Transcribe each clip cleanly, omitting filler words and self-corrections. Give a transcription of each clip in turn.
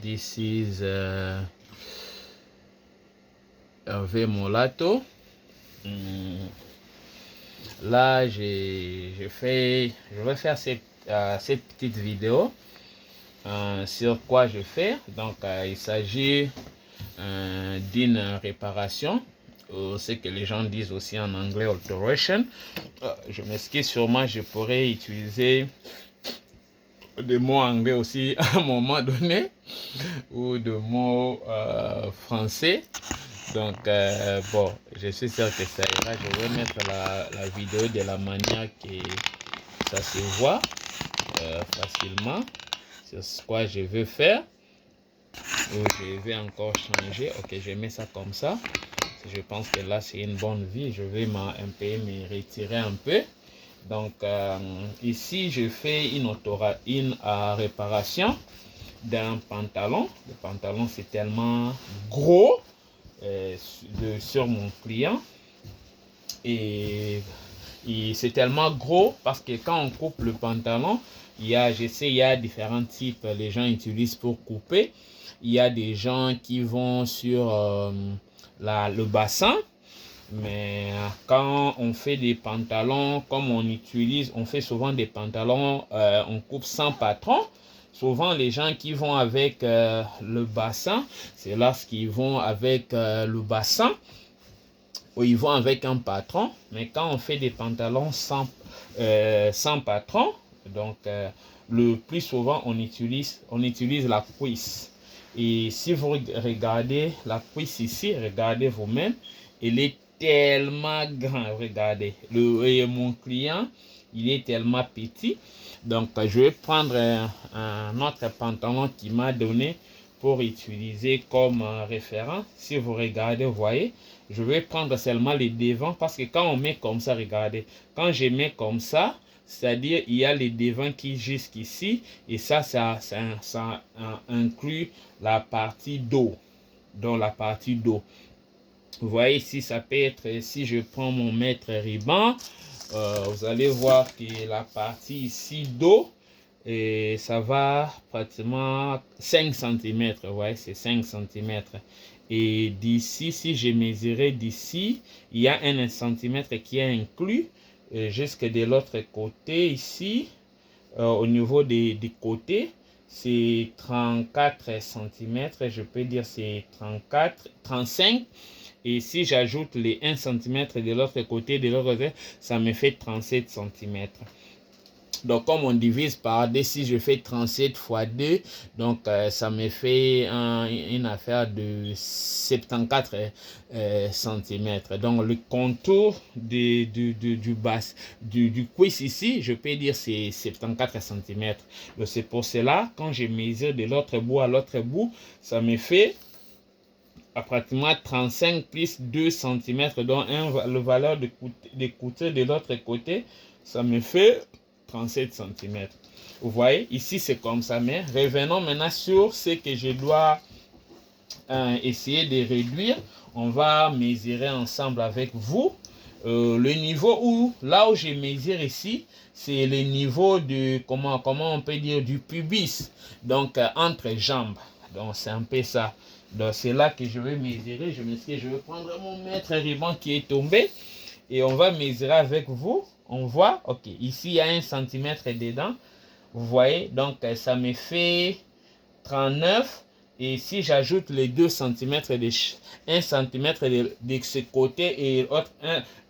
This is Hervé Molato. Là, je vais faire cette petite vidéo sur quoi je fais. Donc, il s'agit d'une réparation, ou ce que les gens disent aussi en anglais, alteration. Je m'excuse, sûrement je pourrais utiliser des mots anglais aussi à un moment donné, ou de mots français. Donc, bon, je suis sûr que ça ira. Je vais mettre la vidéo de la manière que ça se voit facilement sur ce quoi je veux faire. Ou je vais encore changer. Ok, je mets ça comme ça. Je pense que là, c'est une bonne vie. Je vais un peu me retirer un peu. Donc, ici, je fais une réparation d'un pantalon. Le pantalon, c'est tellement gros sur mon client. Et c'est tellement gros parce que quand on coupe le pantalon, il y a différents types les gens utilisent pour couper. Il y a des gens qui vont sur le bassin. Mais quand on fait des pantalons, comme on fait souvent des pantalons, on coupe sans patron. Souvent, les gens qui vont avec le bassin, c'est lorsqu'ils vont avec le bassin, ou ils vont avec un patron. Mais quand on fait des pantalons sans patron, donc le plus souvent, on utilise la cuisse. Et si vous regardez la cuisse ici, regardez vous-même, elle est tellement grand. Regardez, mon client, il est tellement petit. Donc, je vais prendre un autre pantalon qu'il m'a donné pour utiliser comme référence. Si vous regardez, vous voyez, je vais prendre seulement les devants parce que quand on met comme ça, regardez, quand je mets comme ça, c'est-à-dire il y a les devants qui jusqu'ici et ça inclut la partie dos. Donc, la partie dos. Vous voyez ici, ça peut être, si je prends mon mètre ruban, vous allez voir que la partie ici dos, et ça va pratiquement 5 cm. Vous voyez, c'est 5 cm. Et d'ici, si je mesurais d'ici, il y a 1 cm qui est inclus. Jusque de l'autre côté ici, au niveau des côtés, c'est 34 cm. Je peux dire c'est 35. Et si j'ajoute les 1 cm de l'autre côté, ça me fait 37 cm. Donc, comme on divise par 2, si je fais 37 fois 2, donc ça me fait une affaire de 74 cm. Donc, le contour du cuisse ici, je peux dire c'est 74 cm. Donc, c'est pour cela, quand je mesure de l'autre bout à l'autre bout, ça me fait pratiquement 35 plus 2 cm. Donc, la valeur de couture de l'autre côté, ça me fait 37 cm. Vous voyez, ici c'est comme ça. Mais revenons maintenant sur ce que je dois essayer de réduire. On va mesurer ensemble avec vous. Le niveau là où je mesure ici, c'est le niveau de, comment on peut dire, du pubis. Donc, entre jambes. Donc, c'est un peu ça. Donc, c'est là que je vais mesurer. Je vais prendre mon mètre ruban qui est tombé. Et on va mesurer avec vous. On voit, ok, ici il y a 1 cm dedans. Vous voyez, donc ça me fait 39. Et si j'ajoute les 2 cm, 1 cm de ce côté et l'autre,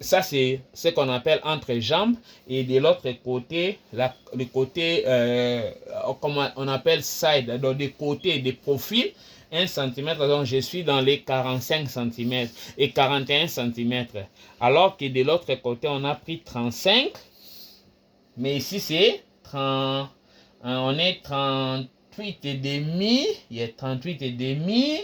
ça c'est ce qu'on appelle entre jambes. Et de l'autre côté, le côté, comment on appelle side, donc des côtés, des profils. 1 cm, donc je suis dans les 45 cm et 41 cm. Alors que de l'autre côté, on a pris 35. Mais ici, c'est 30. On est 38 et demi. Il y a 38 et demi.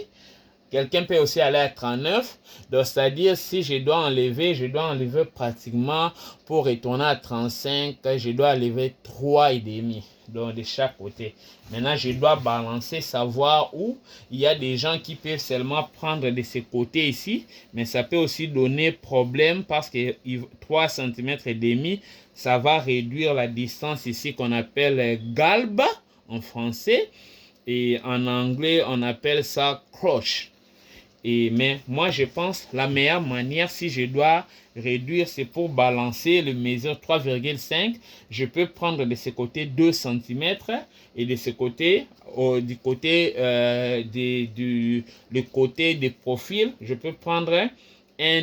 Quelqu'un peut aussi aller à 39. Donc, c'est-à-dire, si je dois enlever pratiquement pour retourner à 35, je dois enlever 3 et demi. Donc, de chaque côté. Maintenant, je dois balancer, savoir où. Il y a des gens qui peuvent seulement prendre de ce côté ici. Mais ça peut aussi donner problème parce que 3 cm et demi, ça va réduire la distance ici qu'on appelle galbe. en français. Et en anglais, on appelle ça croche. Mais moi, je pense la meilleure manière, si je dois réduire, c'est pour balancer le mesure 3,5. Je peux prendre de ce côté 2 cm et de ce côté, du côté le côté des profils, je peux prendre un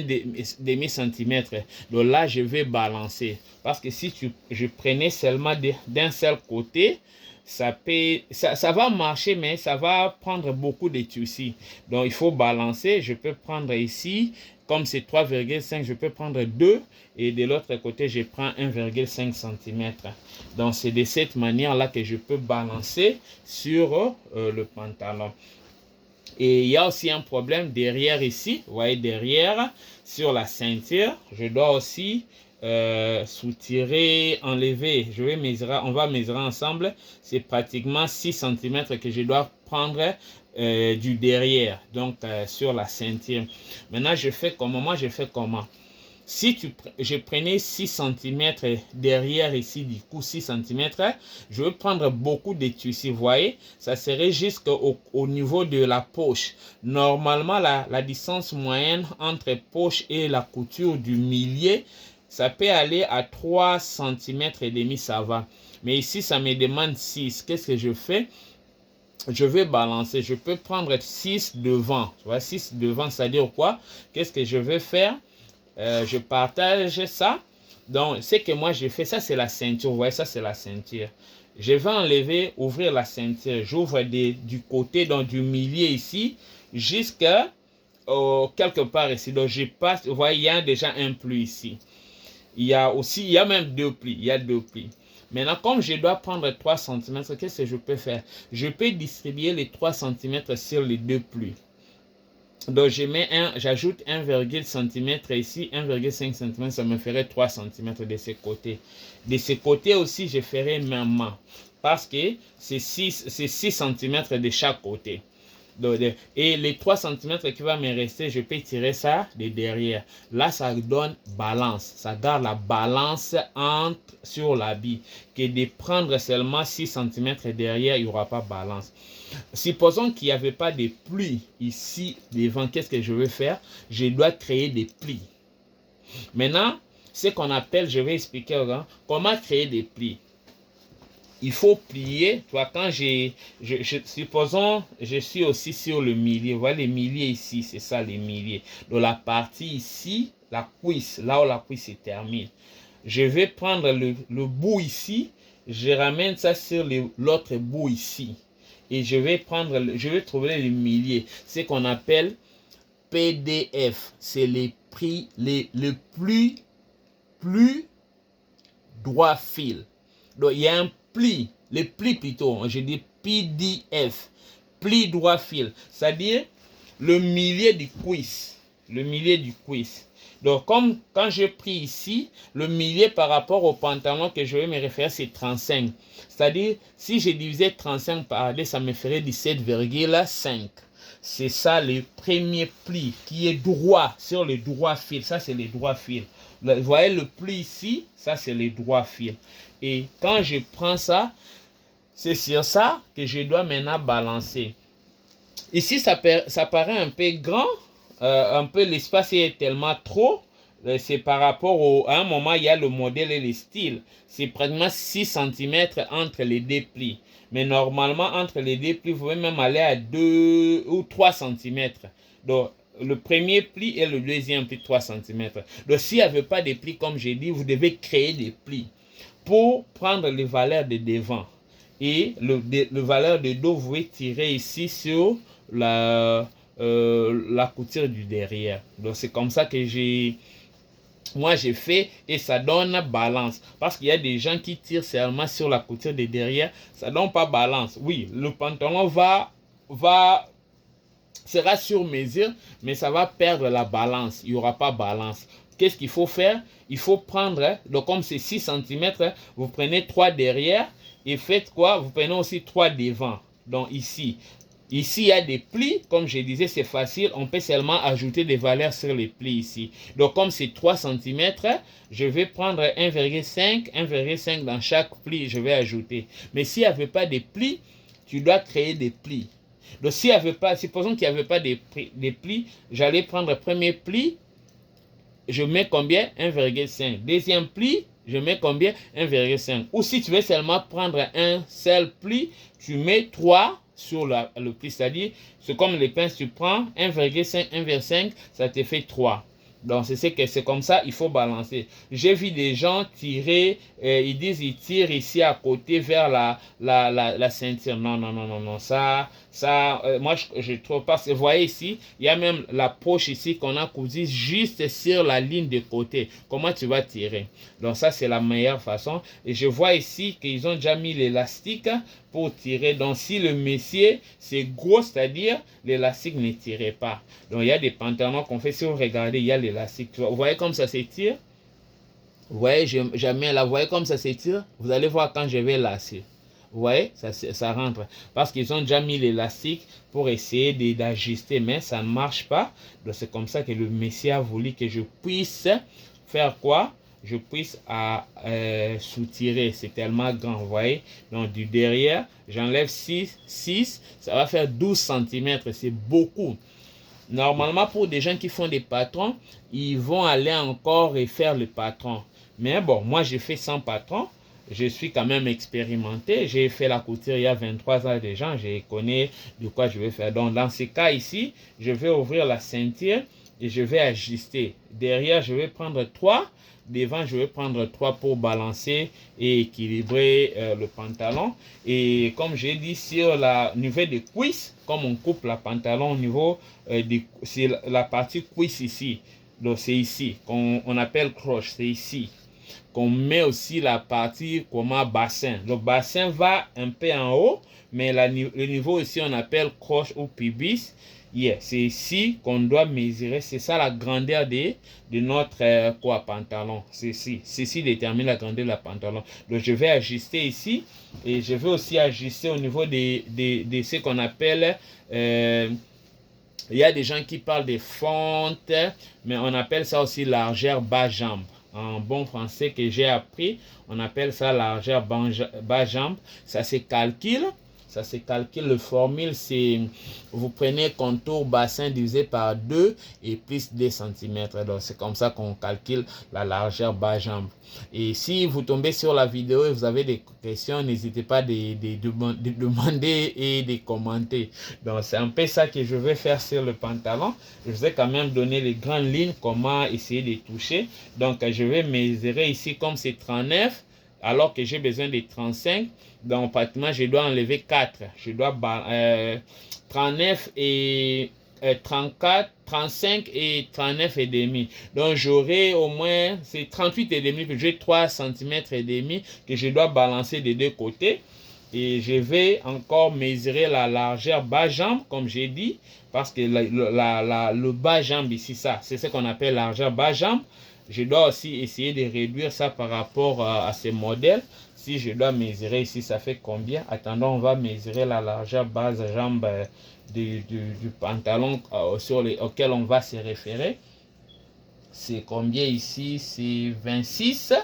demi-centimètre. Donc là, je vais balancer. Parce que si je prenais seulement d'un seul côté, ça va marcher, mais ça va prendre beaucoup de tissu. Donc, il faut balancer. Je peux prendre ici, comme c'est 3,5, je peux prendre 2. Et de l'autre côté, je prends 1,5 cm. Donc, c'est de cette manière-là que je peux balancer sur le pantalon. Et il y a aussi un problème derrière ici. Vous voyez, derrière, sur la ceinture, je dois aussi soutirer, enlever. On va mesurer ensemble. C'est pratiquement 6 cm que je dois prendre du derrière. Donc, sur la ceinture. Maintenant, je fais comment? Moi, je fais comment? Si je prenais 6 cm derrière ici, du coup 6 cm, je vais prendre beaucoup de tissu. Vous voyez, ça serait jusqu'au niveau de la poche. Normalement, la distance moyenne entre poche et la couture du milieu, ça peut aller à 3 cm et demi, ça va. Mais ici, ça me demande 6. Qu'est-ce que je fais? Je vais balancer. Je peux prendre 6 devant. Tu vois, 6 devant, ça veut dire quoi? Qu'est-ce que je vais faire? Je partage ça. Donc, ce que moi je fais, ça c'est la ceinture. Vous voyez, ça c'est la ceinture. Je vais enlever, ouvrir la ceinture. J'ouvre du côté, donc du milieu ici, jusqu'à quelque part ici. Donc, je passe. Vous voyez, il y a déjà un pli ici. Il y a même 2 plis. Il y a 2 plis. Maintenant, comme je dois prendre 3 cm, qu'est-ce que je peux faire? Je peux distribuer les 3 cm sur les 2 plis. Donc, j'ajoute 1,5 cm ici, 1,5 cm, ça me ferait 3 cm de ce côté. De ce côté aussi, je ferai même parce que c'est 6 cm de chaque côté. Donc, et les 3 cm qui va me rester, je peux tirer ça de derrière. Là, ça donne balance. Ça garde la balance sur l'habit. Que de prendre seulement 6 cm derrière, il n'y aura pas balance. Supposons qu'il n'y avait pas de plis ici devant. Qu'est-ce que je vais faire? Je dois créer des plis. Maintenant, ce qu'on appelle, je vais expliquer comment créer des plis. Il faut plier. Tu vois, quand supposons, je suis aussi sur le milieu. Vous voyez les milieux ici, c'est ça les milieux. Donc la partie ici, la cuisse, là où la cuisse se termine. Je vais prendre le bout ici, je ramène ça sur l'autre bout ici. Et je vais trouver le milieu. Ce qu'on appelle PDF. C'est les prix, le plus droit fil. Donc il y a un pli, le pli plutôt, je dis PDF, pli droit fil, c'est-à-dire le milieu du cuisse, le milieu du cuisse. Donc comme quand je pris ici, le milieu par rapport au pantalon que je vais me référer, c'est 35. C'est-à-dire, si je divisais 35 par 2, ça me ferait 17,5. C'est ça le premier pli qui est droit, sur le droit fil. Ça, c'est le droit fil. Vous voyez le pli ici, ça, c'est le droit fil. Et quand je prends ça, c'est sur ça que je dois maintenant balancer. Ici, ça paraît un peu grand. Un peu l'espace est tellement trop. C'est par rapport à un moment, il y a le modèle et le style. C'est pratiquement 6 cm entre les deux plis. Mais normalement, entre les deux plis, vous pouvez même aller à 2 ou 3 cm. Donc, le premier pli et le deuxième pli, 3 cm. Donc, s'il n'y avait pas de plis, comme j'ai dit, vous devez créer des plis pour prendre les valeurs de devant. Et le valeur de dos, vous pouvez tirer ici sur la couture du derrière. Donc, c'est comme ça que moi j'ai fait et ça donne balance. Parce qu'il y a des gens qui tirent seulement sur la couture de derrière, ça donne pas balance. Oui, le pantalon sera sur mesure, mais ça va perdre la balance. Il n'y aura pas balance. Qu'est-ce qu'il faut faire? Il faut prendre, donc comme c'est 6 cm, vous prenez 3 derrière et faites quoi? Vous prenez aussi 3 devant. Donc ici, Ici, il y a des plis. Comme je disais, c'est facile. On peut seulement ajouter des valeurs sur les plis ici. Donc, comme c'est 3 cm, je vais prendre 1,5 dans chaque pli. Je vais ajouter. Mais s'il n'y avait pas de plis, tu dois créer des plis. Donc, s'il n'y avait pas, supposons qu'il n'y avait pas des plis, j'allais prendre le premier pli. Je mets combien? 1,5. Deuxième pli, je mets combien? 1,5. Ou si tu veux seulement prendre un seul pli, tu mets 3 sur le pli. C'est-à-dire, c'est comme les pinces, tu prends 1,5, 1,5, ça te fait 3. Donc, c'est comme ça, il faut balancer. J'ai vu des gens tirer, ils disent ils tirent ici à côté vers la ceinture. Non, non, non, non, non. Moi, je trouve pas. Vous voyez ici, il y a même la poche ici qu'on a cousue juste sur la ligne de côté. Comment tu vas tirer? Donc, ça, c'est la meilleure façon. Et je vois ici qu'ils ont déjà mis l'élastique pour tirer. Donc, si le messier, c'est gros, c'est-à-dire l'élastique ne tirait pas. Donc, il y a des pantalons qu'on fait. Si vous regardez, il y a l'élastique. Vous voyez comme ça s'étire? Vous voyez, jamais là. Vous voyez comme ça s'étire? Vous allez voir quand je vais lasser. Vous voyez, ça rentre. Parce qu'ils ont déjà mis l'élastique pour essayer d'ajuster, mais ça ne marche pas. Donc, c'est comme ça que le messier a voulu que je puisse faire quoi? Je puisse soutirer. C'est tellement grand, vous voyez. Donc, du derrière, j'enlève 6, ça va faire 12 cm. C'est beaucoup. Normalement, pour des gens qui font des patrons, ils vont aller encore et faire le patron. Mais bon, moi, j'ai fait 100 patrons. Je suis quand même expérimenté. J'ai fait la couture il y a 23 ans déjà. Je connais de quoi je vais faire. Donc, dans ce cas ici, je vais ouvrir la ceinture et je vais ajuster. Derrière, je vais prendre 3. Devant, je vais prendre 3 pour balancer et équilibrer le pantalon. Et comme j'ai dit, sur la niveau des cuisses, comme on coupe la pantalon au niveau c'est la partie cuisse ici. Donc, c'est ici qu'on appelle croche. C'est ici qu'on met aussi la partie comme bassin. Le bassin va un peu en haut, mais le niveau ici, on appelle croche ou pubis. Yeah, c'est ici qu'on doit mesurer. C'est ça la grandeur de notre pantalon. Ceci détermine la grandeur de la pantalon. Donc, je vais ajuster ici et je vais aussi ajuster au niveau de ce qu'on appelle... il y a des gens qui parlent de fente, mais on appelle ça aussi largeur bas-jambe. En bon français que j'ai appris, on appelle ça largeur bas-jambe. Ça se calcule. Ça se calcule. Le formule, c'est vous prenez contour bassin divisé par 2 et plus 2 cm. Donc, c'est comme ça qu'on calcule la largeur bas-jambe. Et si vous tombez sur la vidéo et vous avez des questions, n'hésitez pas de demander et de commenter. Donc, c'est un peu ça que je vais faire sur le pantalon. Je vous ai quand même donné les grandes lignes, comment essayer de toucher. Donc, je vais mesurer ici comme c'est 39. Alors que j'ai besoin de 35, donc pratiquement je dois enlever 4. Je dois 39 et 34, 35 et 39 et demi. Donc j'aurai au moins, c'est 38 et demi, j'ai 3 cm et demi que je dois balancer des deux côtés. Et je vais encore mesurer la largeur bas-jambe, comme j'ai dit, parce que le bas-jambe ici, ça, c'est ce qu'on appelle largeur bas-jambe. Je dois aussi essayer de réduire ça par rapport à ces modèles. Si je dois mesurer ici, ça fait combien? Attendons, on va mesurer la largeur bas-jambe du pantalon auquel on va se référer. C'est combien ici? C'est 26.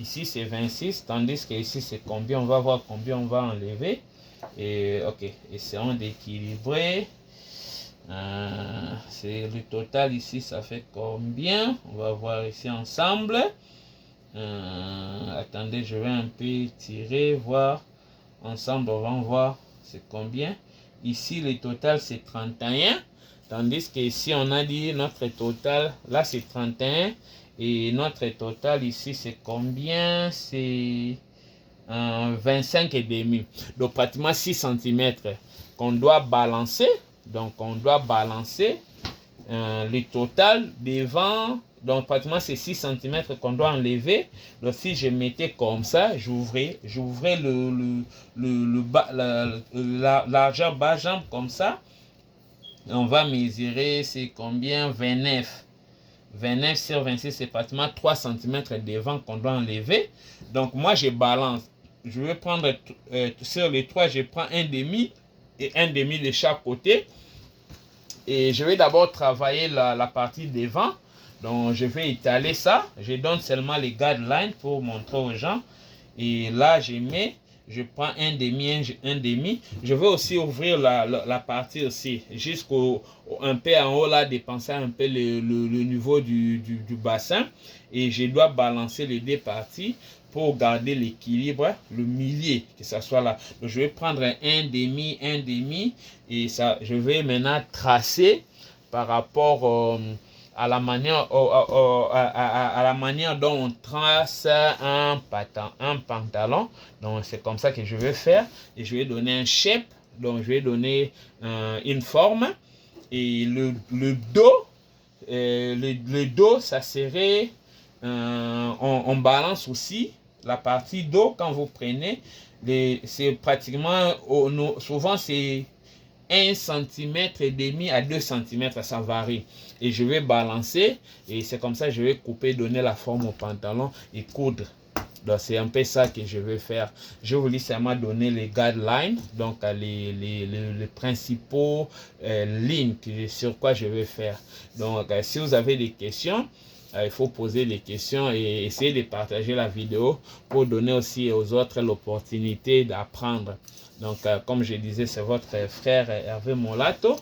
Ici, c'est 26, tandis que ici, c'est combien? On va voir combien on va enlever. Et ok, essayons d'équilibrer. C'est le total ici, ça fait combien? On va voir ici ensemble. Attendez, je vais un peu tirer, voir ensemble, on va voir c'est combien. Ici, le total, c'est 31. Tandis que ici, on a dit notre total, là, c'est 31. Et notre total ici, c'est combien? C'est 25 et demi. Donc, pratiquement 6 cm qu'on doit balancer. Donc, on doit balancer le total devant. Donc, pratiquement, c'est 6 cm qu'on doit enlever. Donc, si je mettais comme ça, j'ouvrais la largeur bas-jambe comme ça. On va mesurer, c'est combien? 29. 29 sur 26, c'est pratiquement 3 cm devant qu'on doit enlever. Donc, moi, je balance. Je vais prendre sur les 3, je prends un demi. 1,5 de chaque côté. Et je vais d'abord travailler la partie devant. Donc je vais étaler ça. Je donne seulement les guidelines pour montrer aux gens. Et là je prends 1,5. Je vais aussi ouvrir la partie aussi jusqu'au un peu en haut là, dépenser un peu le niveau du bassin. Et je dois balancer les deux parties pour garder l'équilibre, le milieu, que ça soit là. Donc, je vais prendre un 1,5 et ça, je vais maintenant tracer par rapport à la manière à la manière dont on trace un pantalon. Donc c'est comme ça que je vais faire et je vais donner un shape. Donc je vais donner une forme et le dos le dos ça serait on balance aussi la partie dos. Quand vous prenez c'est pratiquement souvent c'est 1,5 cm à 2 cm, ça varie. Et je vais balancer et c'est comme ça que je vais couper, donner la forme au pantalon et coudre. Donc c'est un peu ça que je vais faire. Je vous seulement donner les guidelines, donc les principaux lignes sur quoi je vais faire. Donc si vous avez des questions, il faut poser des questions et essayer de partager la vidéo pour donner aussi aux autres l'opportunité d'apprendre. Donc, comme je disais, c'est votre frère Hervé Molato.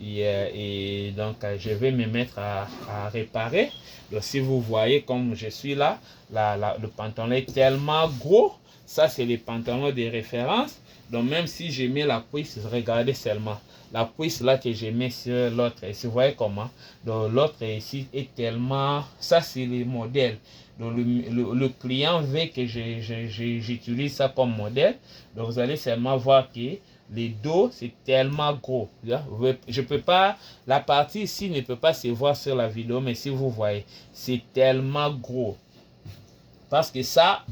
Et donc, je vais me mettre à réparer. Donc, si vous voyez comme je suis là, le pantalon est tellement gros. Ça, c'est les pantalons de référence. Donc, même si je mets la cuisse, regardez seulement. La cuisse là que je mets sur l'autre. Et vous voyez comment. Donc, l'autre ici est tellement... Ça, c'est le modèle. Donc, le client veut que j'utilise ça comme modèle. Donc, vous allez seulement voir que les dos, c'est tellement gros. Je peux pas... La partie ici ne peut pas se voir sur la vidéo. Mais si vous voyez, c'est tellement gros. Parce que ça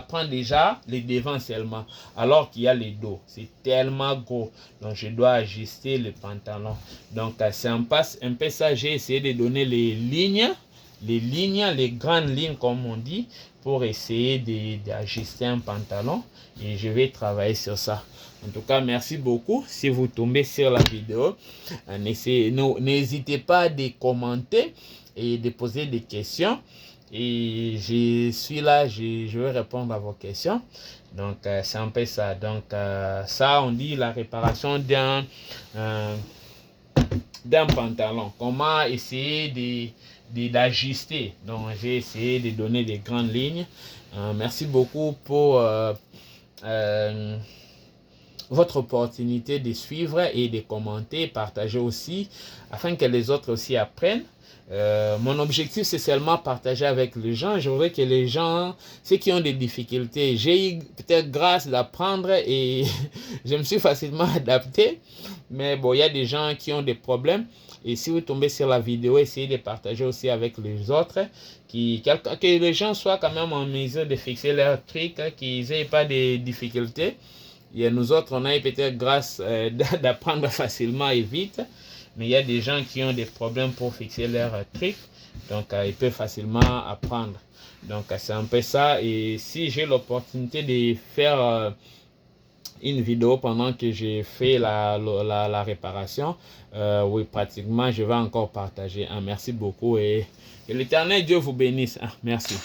prend déjà les devants seulement. Alors qu'il y a les dos. C'est tellement gros. Donc, je dois ajuster le pantalon. Donc, c'est un peu ça. J'ai essayé de donner les lignes, les grandes lignes, comme on dit, pour essayer d'ajuster un pantalon. Et je vais travailler sur ça. En tout cas, merci beaucoup. Si vous tombez sur la vidéo, n'hésitez pas à commenter et de poser des questions. Et je suis là, je vais répondre à vos questions. Donc, c'est un peu ça. Donc, ça, on dit la réparation d'un pantalon. Comment essayer d'ajuster. Donc, j'ai essayé de donner des grandes lignes. Merci beaucoup pour votre opportunité de suivre et de commenter, partager aussi, afin que les autres aussi apprennent. Mon objectif, c'est seulement partager avec les gens. Je voudrais que les gens, ceux qui ont des difficultés, j'ai eu peut-être grâce d'apprendre et je me suis facilement adapté. Mais bon, il y a des gens qui ont des problèmes. Et si vous tombez sur la vidéo, essayez de partager aussi avec les autres. Que les gens soient quand même en mesure de fixer leurs trucs, qu'ils n'aient pas de difficultés. Et nous autres, on a eu peut-être grâce d'apprendre facilement et vite. Mais il y a des gens qui ont des problèmes pour fixer leur truc. Donc, ils peuvent facilement apprendre. Donc, c'est un peu ça. Et si j'ai l'opportunité de faire une vidéo pendant que j'ai fait la réparation, oui, pratiquement, je vais encore partager. Merci beaucoup et que l'Éternel Dieu vous bénisse. Merci.